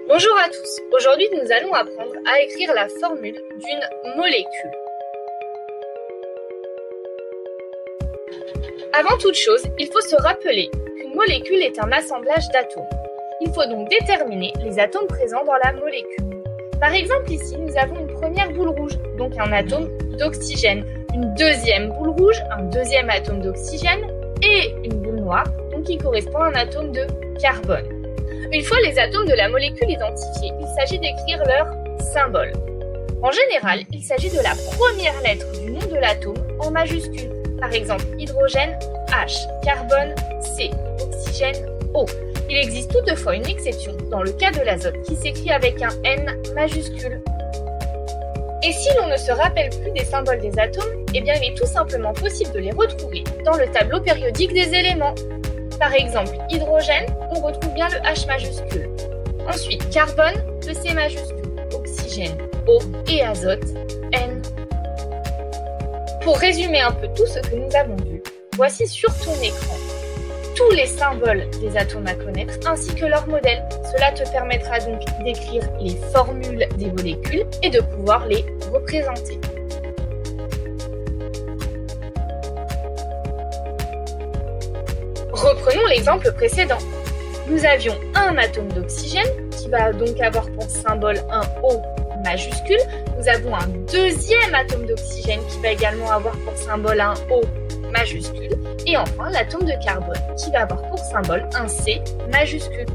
Bonjour à tous, aujourd'hui nous allons apprendre à écrire la formule d'une molécule. Avant toute chose, il faut se rappeler qu'une molécule est un assemblage d'atomes. Il faut donc déterminer les atomes présents dans la molécule. Par exemple ici, nous avons une première boule rouge, donc un atome d'oxygène, une deuxième boule rouge, un deuxième atome d'oxygène et une boule noire, donc qui correspond à un atome de carbone. Une fois les atomes de la molécule identifiés, il s'agit d'écrire leur symbole. En général, il s'agit de la première lettre du nom de l'atome en majuscule. Par exemple, hydrogène H, carbone C, oxygène O. Il existe toutefois une exception dans le cas de l'azote qui s'écrit avec un N majuscule. Et si l'on ne se rappelle plus des symboles des atomes, eh bien il est tout simplement possible de les retrouver dans le tableau périodique des éléments. Par exemple, hydrogène, on retrouve bien le H majuscule. Ensuite, carbone, le C majuscule. Oxygène, O et azote, N. Pour résumer un peu tout ce que nous avons vu, voici sur ton écran tous les symboles des atomes à connaître ainsi que leurs modèles. Cela te permettra donc d'écrire les formules des molécules et de pouvoir les représenter. Reprenons l'exemple précédent. Nous avions un atome d'oxygène qui va donc avoir pour symbole un O majuscule. Nous avons un deuxième atome d'oxygène qui va également avoir pour symbole un O majuscule. Et enfin l'atome de carbone qui va avoir pour symbole un C majuscule.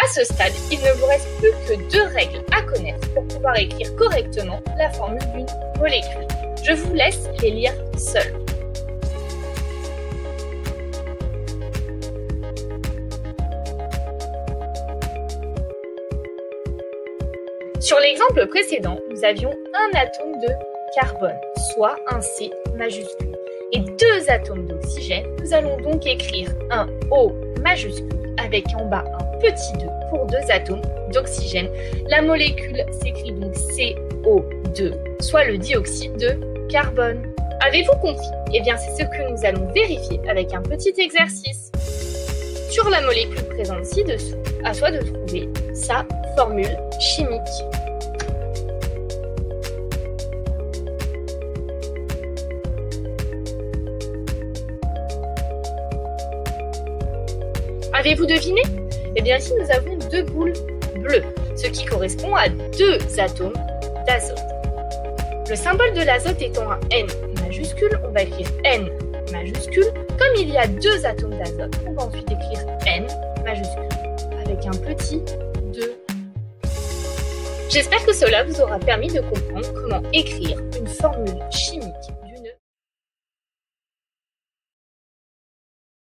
À ce stade, il ne vous reste plus que deux règles à connaître pour pouvoir écrire correctement la formule d'une molécule. Je vous laisse les lire seuls. Sur l'exemple précédent, nous avions un atome de carbone, soit un C majuscule, et deux atomes d'oxygène. Nous allons donc écrire un O majuscule avec en bas un petit 2 pour deux atomes d'oxygène. La molécule s'écrit donc CO2, soit le dioxyde de carbone. Avez-vous compris? Eh bien, c'est ce que nous allons vérifier avec un petit exercice. Sur la molécule présente ci-dessous, à toi de trouver sa formule chimique. Avez-vous deviné? Eh bien ici nous avons deux boules bleues, ce qui correspond à deux atomes d'azote. Le symbole de l'azote étant un N majuscule, on va écrire N majuscule. Comme il y a deux atomes d'azote, on va ensuite écrire N majuscule avec un petit 2. J'espère que cela vous aura permis de comprendre comment écrire une formule chimique.